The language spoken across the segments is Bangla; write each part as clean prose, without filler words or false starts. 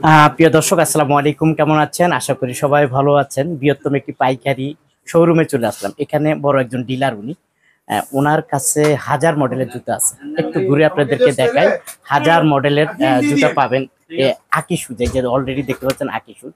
প্রিয় দর্শক আসসালামু আলাইকুম, কেমন আছেন? আশা করি সবাই ভালো আছেন। বৃহত্তম একটি পাইকারি শোরুমে চলে আসলাম। এখানে বড় একজন ডিলার উনি, ওনার কাছে হাজার মডেলের জুতা আছে। একটু ঘুরে আপনাদেরকে দেখাই। হাজার মডেলের জুতা পাবেন। আকি শুজ, এই যে অলরেডি দেখতে পাচ্ছেন আকি শুজ।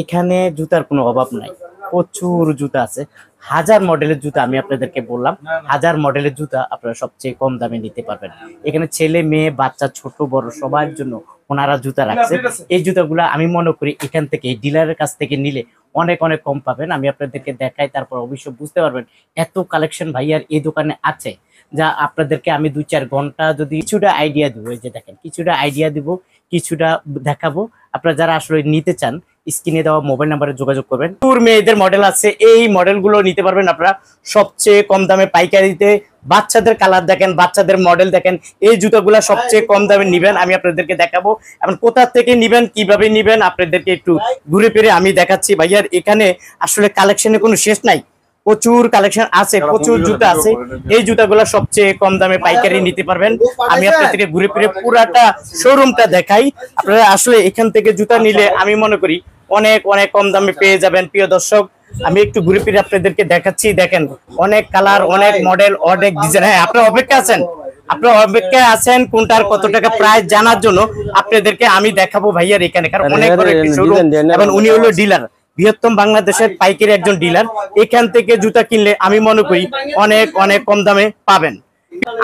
এখানে জুতার কোনো অভাব নাই, প্রচুর জুতা আছে। হাজার মডেলের জুতা আমি আপনাদেরকে বললাম, হাজার মডেলের জুতা আপনারা সবচেয়ে কম দামে নিতে পারবেন। এখানে ছেলে মেয়ে বাচ্চা ছোট বড় সবার জন্য ওনারা জুতা রাখছে। এই জুতাগুলো আমি মনে করি এখান থেকে এই ডিলারের কাছ থেকে নিলে অনেক অনেক কম পাবেন। আমি আপনাদেরকে দেখাই, তারপর অবশ্যই বুঝতে পারবেন এত কালেকশন ভাইয়ার এই দোকানে আছে, যা আপনাদেরকে আমি 2-4 ঘন্টা যদি কিছুটা আইডিয়া দিব। এই যে দেখেন, কিছুটা আইডিয়া দিব, কিছুটা দেখাবো। আপনারা যারা আসলে নিতে চান স্ক্রিনে দেওয়া মোবাইল নাম্বারে যোগাযোগ করবেন। টুর মেয়েদের মডেল আছে, এই মডেলগুলো নিতে পারবেন আপনারা সবচেয়ে কম দামে পাইকারিতে। বাচ্চাদের কালার দেখেন, বাচ্চাদের মডেল দেখেন। এই জুতাগুলো সবচেয়ে কম দামে নিবেন, আমি আপনাদেরকে দেখাবো। এখন কোথা থেকে নিবেন, কিভাবে নিবেন আপনাদেরকে একটু ঘুরে ফিরে আমি দেখাচ্ছি। ভাইয়ার এখানে আসলে কালেকশনে কোনো শেষ নাই, প্রচুর কালেকশন আছে, প্রচুর জুতা আছে। এই জুতাগুলো সবচেয়ে কম দামে পাইকারি নিতে পারবেন। আমি আপনাদেরকে ঘুরে ফিরে পুরাটা শোরুমটা দেখাই। আপনারা আসলে এখান থেকে জুতা নিলে আমি মনে করি অনেক অনেক কম দামে পেয়ে যাবেন। প্রিয় দর্শক, আমি একটু ঘুরে ফিরে আপনাদেরকে দেখাচ্ছি। দেখেন, অনেক কালার, অনেক মডেল, অনেক ডিজাইন। হ্যাঁ, আপনারা অপেক্ষায় আছেন কোনটার কত টাকা প্রাইস জানার জন্য আপনাদেরকে আমি দেখাবো ভাইয়ার এখানে। কারণ অনেক বড় একটি শোরুম এবং উনি হলো ডিলার, বৃহত্তম বাংলাদেশের পাইকারি একজন ডিলার। এখান থেকে জুতা কিনলে আমি মনে করি অনেক অনেক কম দামে পাবেন।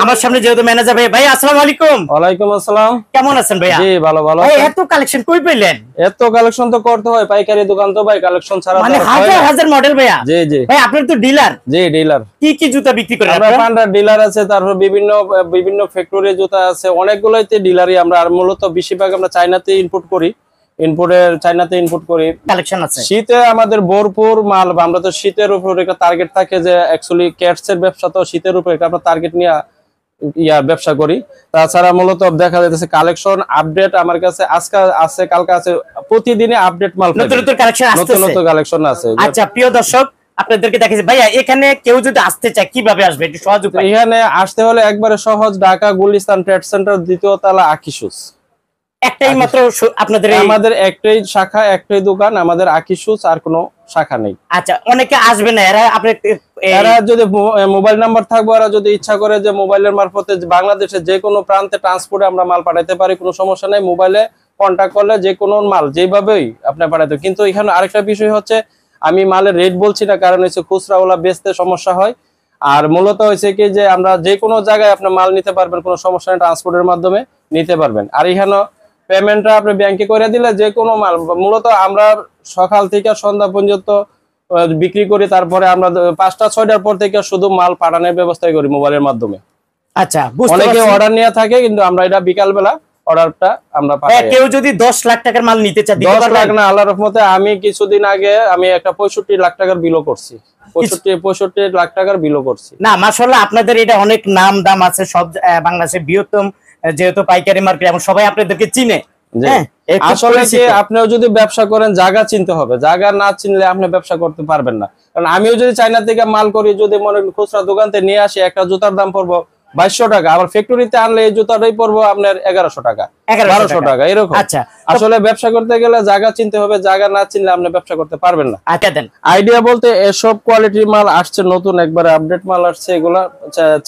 আমার সামনে যেহেতু ম্যানেজার ভাই, ভাই আসসালামু আলাইকুম। ওয়ালাইকুম আসসালাম। কেমন আছেন ভাইয়া? জি ভালো ভালো। ভাই এত কালেকশন কই পেলেন? এত কালেকশন তো করতে হয়, পাইকারি দোকান তো ভাই, কালেকশন ছাড়া মানে হাজার হাজার মডেল ভাইয়া। জি জি ভাই আপনার তো ডিলার। জি ডিলার। কি কি জুতা বিক্রি করেন আমরা? আপনারা? পান্ডার ডিলার আছে, তারপর বিভিন্ন বিভিন্ন ফ্যাক্টরি জুতা আছে, অনেকগুলোইতে ডিলারই আমরা। আর মূলত বেশিরভাগ আমরা চায়নাতে ইনপুট করি, চায়নাতে ইনপুট করি। কালেকশন আছে শীতে আমাদের ভরপুর মাল। আমরা তো শীতের উপর একটা টার্গেট থাকে যে অ্যাকচুয়ালি ক্যাটস এর ব্যবসা, তো শীতের উপর একটা আমরা টার্গেট নিয়ে ব্যবসা করি। তাছাড়া মূলত দেখা যাচ্ছে কালেকশন আপডেট আমার কাছে আজকে আছে, কালকে আছে, প্রতিদিনই আপডেট মাল, নতুন নতুন কালেকশন আসছে, নতুন নতুন কালেকশন আছে। আচ্ছা প্রিয় দর্শক, আপনাদেরকে দেখাচ্ছি ভাইয়া এখানে কেউ যদি আসতে চায় কিভাবে আসবে একটু সহজ উপায়। এখানে আসতে হলে একবারে সহজ, ঢাকা গুলিস্তান ট্রেড সেন্টার, দ্বিতীয় তলা আকি শুজ। একটাই মাত্র আপনাদের? আমাদের একটাই শাখা, একটাই দোকান আমাদের, আকি শুজ, আর কোনো শাখা নেই। আচ্ছা, অনেকে আসবে না, এরা যদি মোবাইল নাম্বার থাকবে, এরা যদি ইচ্ছা করে যে মোবাইলের মারফতে বাংলাদেশের যে কোনো প্রান্তে ট্রান্সপোর্টে আমরা মাল পাঠাইতে পারি, কোনো সমস্যা নেই। মোবাইলে কন্ট্যাক্ট করলে যে কোনো মাল যেভাবেই আপনি পাঠাইতে। কিন্তু এখানে আরেকটা বিষয় হচ্ছে, আমি মালের রেট বলছি না, কারণ হচ্ছে খুচরাওয়ালা বেচতে সমস্যা হয়। আর মূলত হয়েছে কি যে আমরা যে কোনো জায়গায় আপনি মাল নিতে পারবেন, কোনো সমস্যা নেই, ট্রান্সপোর্টের মাধ্যমে নিতে পারবেন। আর এখানে পেমেন্টটা আপনি ব্যাংকে করে দিলে যে কোনো মাল, মূলত আমরা সকাল থেকে সন্ধ্যা পর্যন্ত বিক্রি করি। তারপরে আমরা 5টা-6টার পর থেকে শুধু মাল পাঠানোর ব্যবস্থা করি মোবাইলের মাধ্যমে। আচ্ছা, অনেকে অর্ডার নিয়ে থাকে, কিন্তু আমরা এটা বিকাল বেলা অর্ডারটা আমরা পাঠাই। কেউ যদি 10 লাখ টাকার মাল নিতে চায়, 10 লাখ না, আল্লাহর রহমতে আমি কিছুদিন আগে আমি একটা 65 লাখ টাকার বিলও করছি। 65 লাখ টাকার বিলও করছি। না মাশাআল্লাহ, আপনাদের এটা অনেক নাম দাম আছে সব বাংলাদেশের বৃহত্তম যেহেতু পাইকারি মার্কেট, এবং সবাই আপনাদেরকে চিনে। আসলে কি, আপনিও যদি ব্যবসা করেন জায়গা চিনতে হবে, জায়গা না চিনলে আপনি ব্যবসা করতে পারবেন না। কারণ আমিও যদি চায়না থেকে মাল করি, যদি মনে খুচরা দোকান থেকে নিয়ে আসি, একটা জুতার দাম পড়বো 2200 টাকা, আবার ফ্যাক্টরিতে আনলে এই জুতাটাই পড়বো আপনার 1100 টাকা, 1200 টাকা এরকম। আচ্ছা, আসলে ব্যবসা করতে গেলে জায়গা চিনতে হবে, জায়গা না চিনলে আপনি ব্যবসা করতে পারবেন না। আইডিয়া বলতে এসব কোয়ালিটির মাল আসছে, নতুন একবারে আপডেট মাল আসছে। এগুলা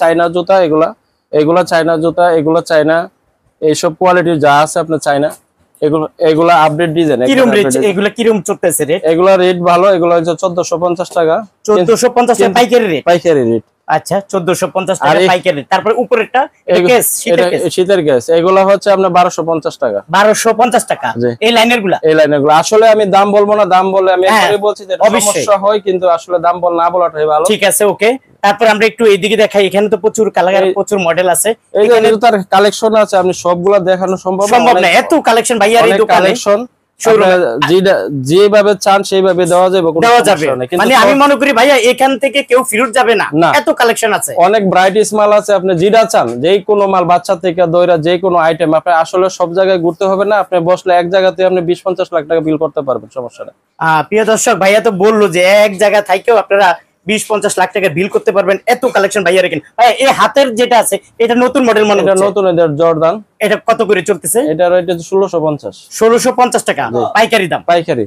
চায়না জুতা, এগুলা চায়না জুতা, এগুলা চায়না, এইসব কোয়ালিটির যা আছে আপনার চায়না, এগুলা আপডেট ডিজাইন। এগুলা কিরকম চলতেছে রেট? এগুলা রেট ভালো, এগুলা হচ্ছে 1450 টাকা। 1450 টাকা পাইকারি রেট? পাইকারি রেট। আচ্ছা, 1450 টাকা পাইকারি রেট। তারপর উপরেরটা কেস, শীতের কেস, এগুলা হচ্ছে আপনার 1250 টাকা। 1250 টাকা এই লাইনারগুলা? এই লাইনারগুলা আসলে আমি দাম বলবো না, দাম বলে আমি এবারে বলছি যে সমস্যা হয়, কিন্তু আসলে দাম বল না বলাটাই ভালো। ঠিক আছে, ওকে। তারপর আমরা একটু এইদিকে দেখাই, এখানে তো প্রচুর কালার, প্রচুর মডেল আছে। এখানে তার কালেকশন আছে, আপনি সবগুলা দেখানো সম্ভব না, এত কালেকশন ভাই। আর এই কালেকশন যেভাবে চান সেইভাবে দেওয়া যাবে। মানে আমি মনে করি ভাইয়া এখান থেকে কেউ ফেরত যাবে না, এত কালেকশন আছে। অনেক ব্রাইটিস মাল আছে, আপনি যেটা চান, যে কোনো মাল, বাচ্চা থেকে দইরা যে কোনো আইটেম, আপনি আসলে সব জায়গায় ঘুরতে হবে না। আপনি বসলে এক জায়গাতে আপনি 20-50 লাখ টাকা বিল করতে পারবেন, সমস্যা নেই। প্রিয় দর্শক, ভাইয়া তো বললো যে এক জায়গা থেকেও আপনারা 20-50 লাখ টাকা বিল করতে পারবেন, এত কালেকশন ভাইয়া রাখেন। ভাই এই হাতের যেটা আছে এটা নতুন মডেল মনে এটা হচ্ছে। নতুন এদের জর্দান। এটা কত করে চলতেছে? এটা রেট 1650। 1650 টাকা পাইকারি দাম। পাইকারি।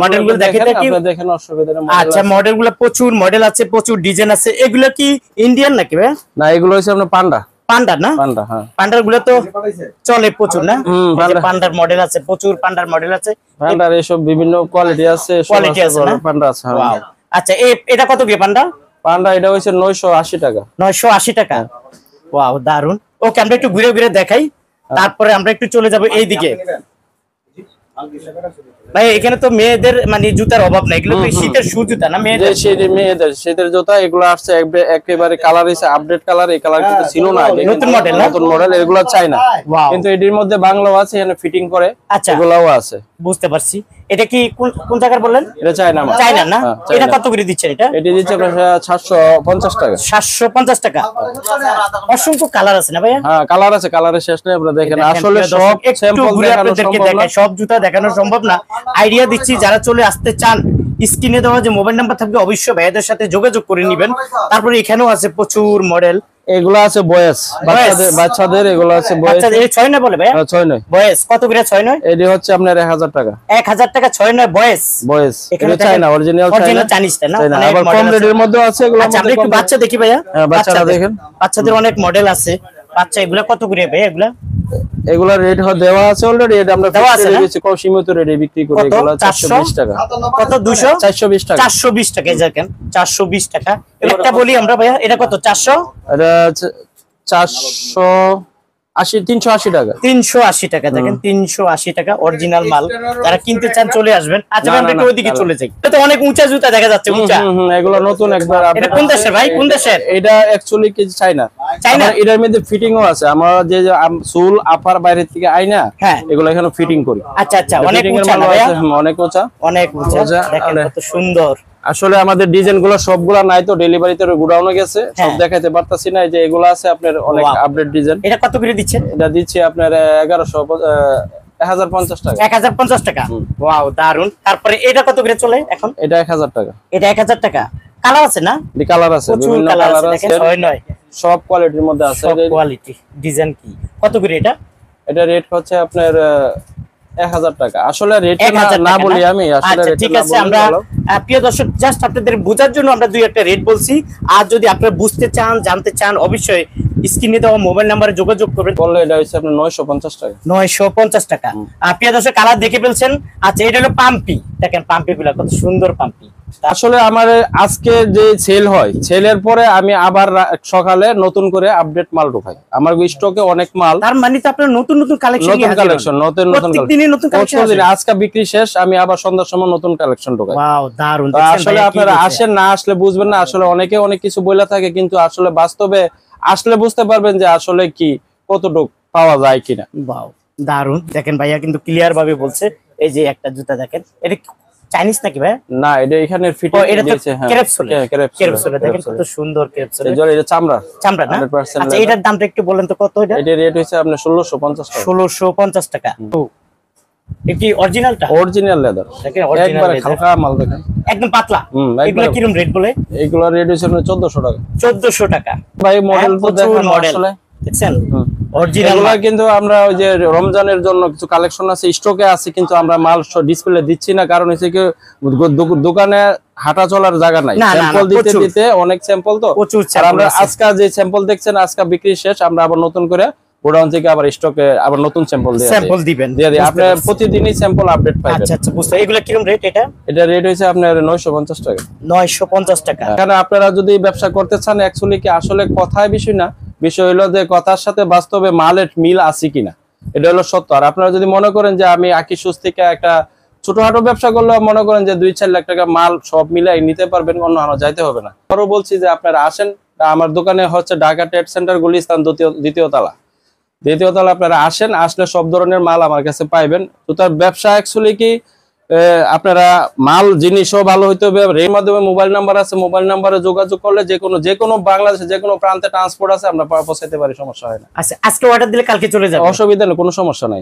মডেলগুলো দেখেন আপনারা দেখেন, অসুবিধা নেই। আচ্ছা, মডেলগুলো প্রচুর মডেল আছে, প্রচুর ডিজাইন আছে। এগুলো কি ইন্ডিয়ান নাকি ভাই? না, এগুলো হচ্ছে আপনার পান্ডা। পান্ডা না? পান্ডা, হ্যাঁ। পান্ডার গুলো তো চলে প্রচুর না? পান্ডা। পান্ডার মডেল আছে, প্রচুর পান্ডার মডেল আছে। পান্ডার এসব বিভিন্ন কোয়ালিটি আছে, কোয়ালিটি আছে না? পান্ডা আছে, হ্যাঁ। ওয়াও। আচ্ছা, এটা কত দিয়ে পান্ডা? পান্ডা এটা হচ্ছে 980 টাকা। 980 টাকা। ওয়াও, দারুন। ওকে, আমরা একটু ঘুরে ঘুরে দেখাই, তারপরে আমরা একটু চলে যাব এই দিকে। ভাই এখানে তো মেয়েদের মানে জুতার অভাব নাই, এগুলো তো শীতের শু জুতা না মেয়েদের? মেয়েদের শীতের জুতা এগুলো আসছে একেবারে কালার হইছে আপডেট কালার। এই কালার কিন্তু ছিল না আগে, নতুন মডেল না? নতুন মডেল। এগুলো চাই না, ওয়াও। কিন্তু এটির মধ্যে বাংলাও আছে, এখানে ফিটিং করে। আচ্ছা, এগুলাও আছে। বুঝতে পারছি। এটা কি কোন জায়গার বললেন? এটা চাই না, চাইনা না? হ্যাঁ, এটা চায়না। কত করে দিচ্ছেন এটা? এটি দিচ্ছে আপনার 750 টাকা। 750 টাকা। অসংখ্য কালার আছে না ভাইয়া? হ্যাঁ, কালার আছে, কালারের শেষ নেই। আপনারা দেখেন, দেখেন, আসলে প্রিয় সব দর্শক, একটু স্যাম্পল ঘুরে দেখানো আপনাদেরকে সম্ভব না। দেখাই, সব জুতা দেখানো সম্ভব না। আইডিয়া দিচ্ছি, যারা চলে আসতে চান স্ক্রিনে দেওয়া যে মোবাইল নাম্বার থাকবে অবশ্যই ভাইয়াদের সাথে যোগাযোগ করে নেবেন। তারপরে এখানেও আছে প্রচুর মডেল। এগুলো আছে বয়স, বাচ্চাদের এগুলো আছে বয়স। আচ্ছা, এই 6 নয় বলে ভাইয়া? 6 নয়। বয়স কত করে 6 নয়? এটি হচ্ছে আপনার 1000 টাকা। 1000 টাকা 6 নয় বয়স। বয়স এখানে এটা চাই না, অরিজিনাল চাইনিজ না? আবার কম রেটের মধ্যে আছে এগুলো। আচ্ছা, আমরা একটু বাচ্চা দেখি ভাইয়া। হ্যাঁ, বাচ্চারা দেখেন। বাচ্চাদের অনেক মডেল আছে। বাচ্চা এগুলা কত করে ভাইয়া? এগুলা রেট দেওয়া আছে অলরেডি। এটা আমরা দেওয়া আছে না? কম সীমিত রেটে বিক্রি করি। কত? এগুলো 400 420 টাকা। কত? 200? 420 টাকা। 420 টাকা। এই দেখেন 420 টাকা। একটা বলি আমরা ভাইয়া, এটা কত? 400? এটা 380 টাকা। 380 টাকা। দেখেন 380 টাকা অরিজিনাল মাল। যারা কিনতে চান চলে আসবেন। আচ্ছা, আমরা একটু ওইদিকে চলে যাই। এটা তো অনেক উঁচা জুতা দেখা যাচ্ছে, উঁচা। এগুলো নতুন একবার। এটা কোন দেশের ভাই? কোন দেশের? এটা অ্যাকচুয়ালি কি চায়না। চায়না? এটার মধ্যে ফিটিংও আছে। আমরা যে সোল আপার বাইরে থেকে আইনা, হ্যাঁ, এগুলো এখানে ফিটিং করি। আচ্ছা আচ্ছা, অনেক Fitting এর উঁচা না মালও ভাইয়া? আছে, অনেক উঁচা। অনেক উঁচা। দেখেন কত সুন্দর। আসলে আমাদের ডিজাইন গুলো সবগুলা নাই তো, ডেলিভারিতে গোডাউনে গেছে, সব হ্যাঁ। দেখাইতে পারতাছি না। এই যে এগুলো আছে আপনার অনেক আপডেট ডিজাইন। এটা কত করে দিচ্ছেন? এটা দিচ্ছি আপনার 1050 টাকা। 1050 টাকা। ওয়াও, দারুন। তারপরে এটা কত করে চলে এখন? এটা 1000 টাকা। এটা 1000 টাকা। কালার আছে না? কালার আছে, প্রচুর বিভিন্ন কালার কালার আছে। আছে, দেখেন 6 নয় সব কোয়ালিটির মধ্যে আছে। সব কোয়ালিটি। ডিজাইন কি কত করে এটা? এটা রেট হচ্ছে আপনার 1000 টাকা। আসলে রেট 1000 না টাকা বলি না? আমি, আসলে আচ্ছা, রেট ঠিক না আছে। বলি আমরা ভালো। প্রিয় দর্শক, জাস্ট আপনাদের বোঝার জন্য আমরা দুই একটা রেট বলছি। আর যদি আপনারা বুঝতে চান, জানতে চান, অবশ্যই স্ক্রিনে দেওয়া মোবাইল নাম্বারে যোগাযোগ করবেন। বললে এটা হচ্ছে আপনার 950 টাকা। 950 টাকা। প্রিয় দর্শক, কালার দেখে ফেলছেন। আচ্ছা, এটা হলো পাম্পি। দেখেন পাম্পি গুলা কত সুন্দর পাম্পি। আসলে আমার আজকে যে সেল হয়, সেলের পরে আমি আবার সকালে নতুন করে আপডেট মাল ঢোকাই। আমার স্টকে অনেক মাল। তার মানে তো আপনার নতুন নতুন কালেকশন নতুন কালেকশন, নতুন প্রত্যেকদিনই নতুন কালেকশন। আজকে বিক্রি শেষ, আমি আবার সন্ধ্যার সময় নতুন কালেকশন ঢোকাই। ওয়াও, দারুন। আসলে আপনারা আসেন, না আসলে বুঝবেন না। আসলে অনেকে অনেক কিছু বলে থাকে, কিন্তু আসলে বাস্তবে আসলে বুঝতে পারবেন যে আসলে কি কতটুকু পাওয়া যায় কিনা। ওয়াও, দারুন। দেখেন ভাইয়া কিন্তু ক্লিয়ার ভাবে বলছে। এই যে একটা জুতা দেখেন, এটা চাইনিজ নাকি ভাই? না, এটা এখানে ফিটিং এটা তো দিয়েছে। হ্যাঁ, ক্রেপসোল। ক্রেপসোল। দেখেন কত সুন্দর ক্রেপসোল। এটা চামড়া, চামড়া না? 100% আচ্ছা, এটার দামটা একটু বলেন তো কত? এটা এটা রেট হইছে আপনার 1650 টাকা। 1650 টাকা। এটি অরিজিনালটা? Original leather. দেখেন অরিজিনাল একবারে হালকা মাল দেখেন, একদম পাতলা। একবারে। এগুলো কিরকম রেট বলে? এগুলোর রেট হইছে আপনার 1400 টাকা। 1400 টাকা। ভাই মডেল তো দেখেন মডেল আসলে দেখছেন অরিজিনাল। এগুলা কিন্তু আমরা ওই যে রমজানের জন্য কিছু কালেকশন আছে, স্টকে আছে, কিন্তু আমরা মাল ডিসপ্লে দিচ্ছি না। কারণ হচ্ছে কি দোকানে হাঁটা চলার জায়গা নাই। স্যাম্পল দিতে দিতে অনেক স্যাম্পল তো, আর আমরা আজকে যে স্যাম্পল দেখছেন আজকে বিক্রি শেষ, আমরা আবার নতুন করে গোডাউন থেকে আবার স্টকে আবার নতুন স্যাম্পল দিবেন। আপনি প্রতিদিনই স্যাম্পল আপডেট পাবেন। আচ্ছা আচ্ছা, বুঝতে। এগুলা কিরকম রেট? এটা রেট হইছে আপনার 950 টাকা। 950 টাকা। এখানে আপনারা যদি ব্যবসা করতে চান, অ্যাকচুয়ালি কি আসলে কথায় বিষয় না, বিষয় হলো যে কথার সাথে বাস্তবে মালের মিল আছে কিনা, এটা হলো সত্য। আর আপনারা যদি মনে করেন যে আমি আকি সুস থেকে একটা ছোটখাটো ব্যবসা করলে মনে করেন যে 2-4 লাখ টাকা মাল সব মিলাই নিতে পারবেন, অন্য আরো যাইতে হবে না। আরো বলছি যে আপনারা আসেন, আমার দোকানে হচ্ছে ঢাকা ট্রেড সেন্টার গুলিস্তান দ্বিতীয় তলা। আপনারা আসেন, আসলে সব ধরনের মাল আমার কাছে পাইবেন। তো তার ব্যবসা অ্যাকচুয়ালি কি আপনারা মাল জিনিসও ভালো হইতে হবে। এর মাধ্যমে মোবাইল নাম্বার আছে, মোবাইল নাম্বারে যোগাযোগ করলে যে কোনো বাংলাদেশে যে কোনো প্রান্তে ট্রান্সপোর্ট আছে, আমরা পৌঁছাইতে পারি, সমস্যা হয় না। আচ্ছা, আজকে অর্ডার দিলে কালকে চলে যাবে? অসুবিধা নেই, কোনো সমস্যা নাই।